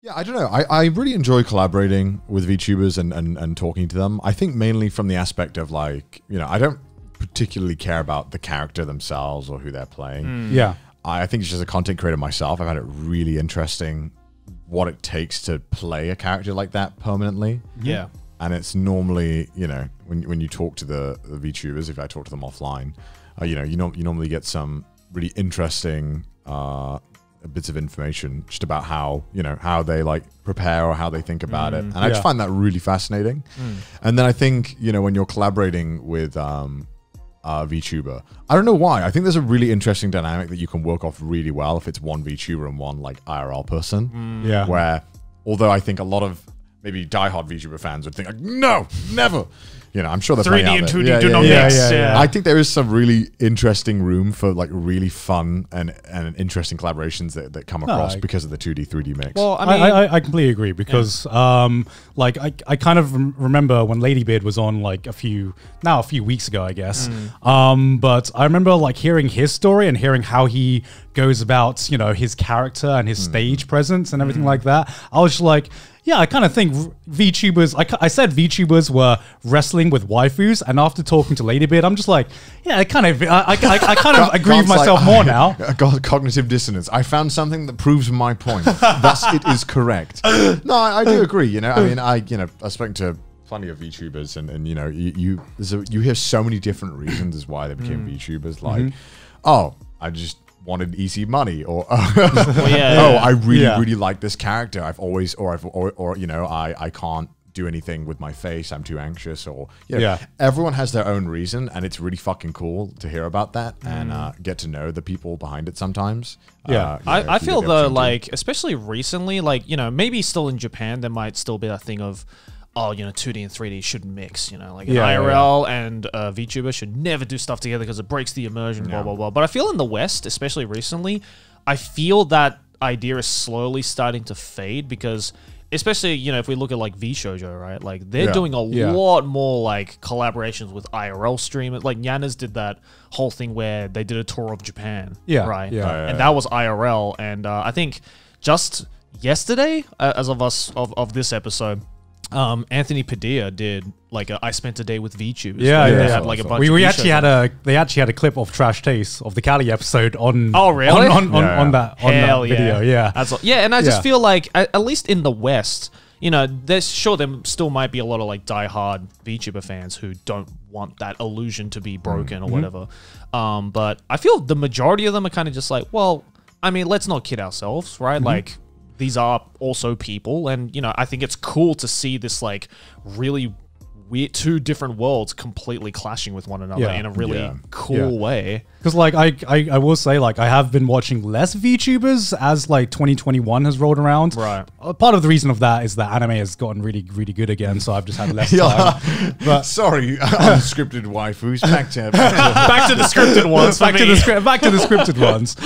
Yeah, I don't know. I really enjoy collaborating with VTubers and talking to them. I think mainly from the aspect of like, you know, I don't particularly care about the character themselves or who they're playing. Yeah. I think just as a content creator myself, I find it really interesting what it takes to play a character like that permanently. Yeah. And it's normally, you know, when you talk to the VTubers, if I talk to them offline, you know, you normally get some really interesting bits of information just about how, you know, how they like prepare or how they think about it. And I just find that really fascinating. And then I think, you know, when you're collaborating with VTuber, I don't know why. I think there's a really interesting dynamic that you can work off really well if it's one VTuber and one like IRL person. Yeah. Where, although I think a lot of maybe diehard VTuber fans would think like, no, never. You know, I'm sure there's 3D and 2D do not mix. I think there is some really interesting room for like really fun and interesting collaborations that come across because of the 2D 3D mix. Well, I mean, I completely agree because like I kind of remember when Ladybeard was on like a few weeks ago, I guess. But I remember like hearing his story and hearing how he goes about, you know, his character and his stage presence and everything like that. I was just like, yeah, I kind of think VTubers, I said VTubers were wrestling with waifus, and after talking to Ladybeard, I'm just like, yeah, I kind of agree with myself more now. Cognitive dissonance. I found something that proves my point. Thus, it is correct. No, I do agree. You know, I mean, I've spoken to plenty of VTubers, and you know, you hear so many different reasons as why they became VTubers. Like, oh, I just wanted easy money, or I really like this character. I've always, or you know, I can't do anything with my face. I'm too anxious, or you know, everyone has their own reason, and it's really fucking cool to hear about that and get to know the people behind it sometimes. Yeah, I feel though, like especially recently, like you know, maybe still in Japan, there might still be that thing of, oh, you know, 2D and 3D shouldn't mix, you know, like an IRL and VTuber should never do stuff together because it breaks the immersion, blah, blah, blah. But I feel in the West, especially recently, I feel that idea is slowly starting to fade because, especially, you know, if we look at like VShojo, right? Like they're doing a lot more like collaborations with IRL streamers. Like Nyanas did that whole thing where they did a tour of Japan, right? And that was IRL. And I think just yesterday, as of this episode, Anthony Padilla did like I spent a day with VTubers. They had like a bunch. We actually had they actually had a clip of Trash Taste of the Cali episode on. Oh really? On that video, and I just feel like at least in the West, you know, there still might be a lot of like diehard VTuber fans who don't want that illusion to be broken or whatever. But I feel the majority of them are kind of just like, well, I mean, let's not kid ourselves, right? Like, these are also people, and you know, I think it's cool to see this like really weird two different worlds completely clashing with one another in a really cool way. Because like I will say, like, I have been watching less VTubers as like 2021 has rolled around. Right. Part of the reason of that is that anime has gotten really good again, so I've just had less time. But sorry, unscripted waifus. Back to the scripted ones. Back to the scripted ones.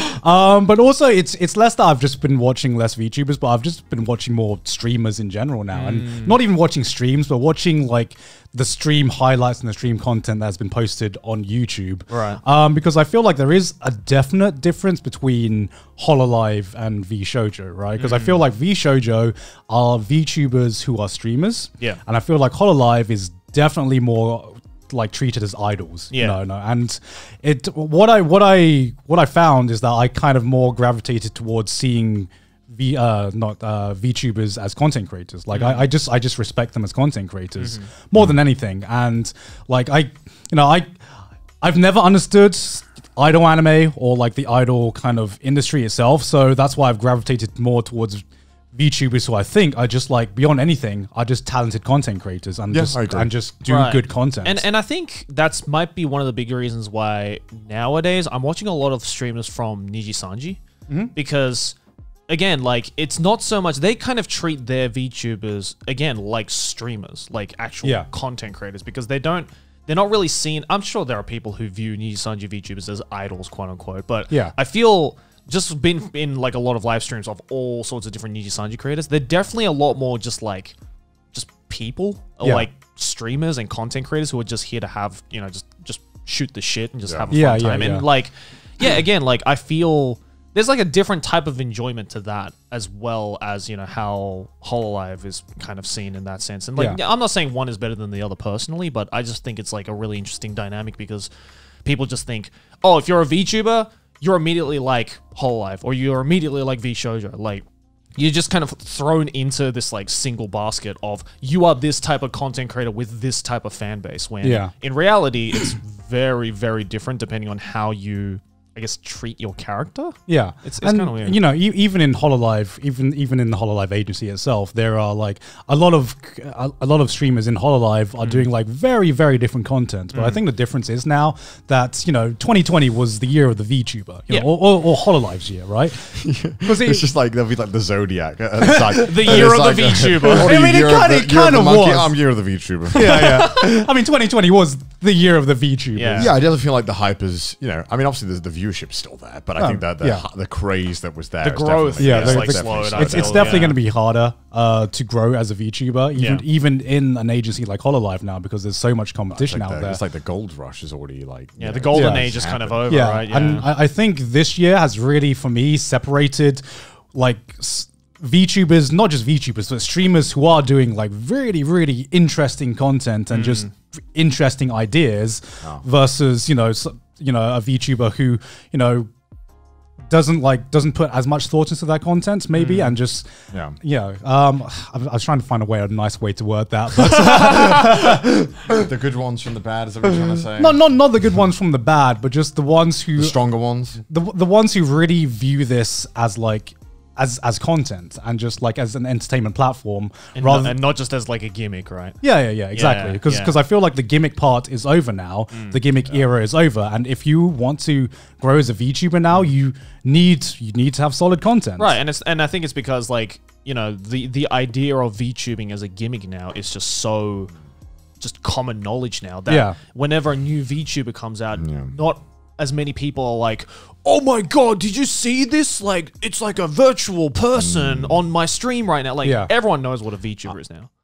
But also it's less that I've just been watching less VTubers, but I've just been watching more streamers in general now, and not even watching streams, but watching like the stream highlights and the stream content that's been posted on YouTube. Right. Because I feel like there is a definite difference between Hololive and VShojo, right? Because I feel like VShojo are VTubers who are streamers. Yeah. And I feel like Hololive is definitely more like treated as idols. Yeah. No. And what I found is that I kind of more gravitated towards seeing VTubers as content creators. Like I just respect them as content creators more than anything. And like I've never understood idol anime or like the idol kind of industry itself. So that's why I've gravitated more towards VTubers who I think are just like, beyond anything, are just talented content creators and just do good content. And I think that's might be one of the big reasons why nowadays I'm watching a lot of streamers from Nijisanji because, again, like, it's not so much, they kind of treat their VTubers, again, like streamers, like actual content creators, because they're not really seen. I'm sure there are people who view Nijisanji VTubers as idols, quote unquote, but I feel, just been in like a lot of live streams of all sorts of different Nijisanji creators, they're definitely a lot more just people, or like streamers and content creators who are just here to have, you know, just shoot the shit and just have a fun time. And like, again, like, I feel there's like a different type of enjoyment to that, as well as, you know, how Hololive is kind of seen in that sense. And like, I'm not saying one is better than the other personally, but I just think it's like a really interesting dynamic because people just think, oh, if you're a VTuber, you're immediately like Hololive, or you're immediately like VShojo. Like, you're just kind of thrown into this like single basket of you are this type of content creator with this type of fan base. When in reality, it's very, very different depending on how you, I guess, treat your character. Yeah, it's kind of weird. You know, even in Hololive, even in the Hololive agency itself, there are like a lot of streamers in Hololive are doing like very, very different content. But I think the difference is now that, you know, 2020 was the year of the VTuber, you know, or Hololive's year, right? Because it's just like there'll be like the Zodiac, the year of the VTuber. I mean, it kind of was. I'm year of the VTuber. Yeah. I mean, 2020 was the year of the VTuber. Yeah, I definitely feel like the hype is, you know, I mean, obviously the viewership's still there, but I think that the craze that was there, the growth, slowed it's definitely going to be harder to grow as a VTuber, even in an agency like Hololive now, because there's so much competition out there. It's like the gold rush is already like the golden age is kind of over, right? Yeah. And I think this year has really, for me, separated like VTubers, not just VTubers, but streamers who are doing like really, really interesting content and just interesting ideas versus, you know, a VTuber who, you know, doesn't put as much thought into their content maybe and just I was trying to find a nice way to word that, but the good ones from the bad, is that what you're trying to say? Not the good ones from the bad, but just the ones who, the stronger ones, the ones who really view this as like as content and just like as an entertainment platform, and not just as like a gimmick, right? Yeah, exactly. Because I feel like the gimmick part is over now. The gimmick era is over, and if you want to grow as a VTuber now, you need to have solid content, right? And I think it's because, like, you know, the idea of VTubing as a gimmick now is just so common knowledge now that whenever a new VTuber comes out, not as many people are like, oh my god, did you see this? Like, it's like a virtual person on my stream right now. Like, everyone knows what a VTuber is now.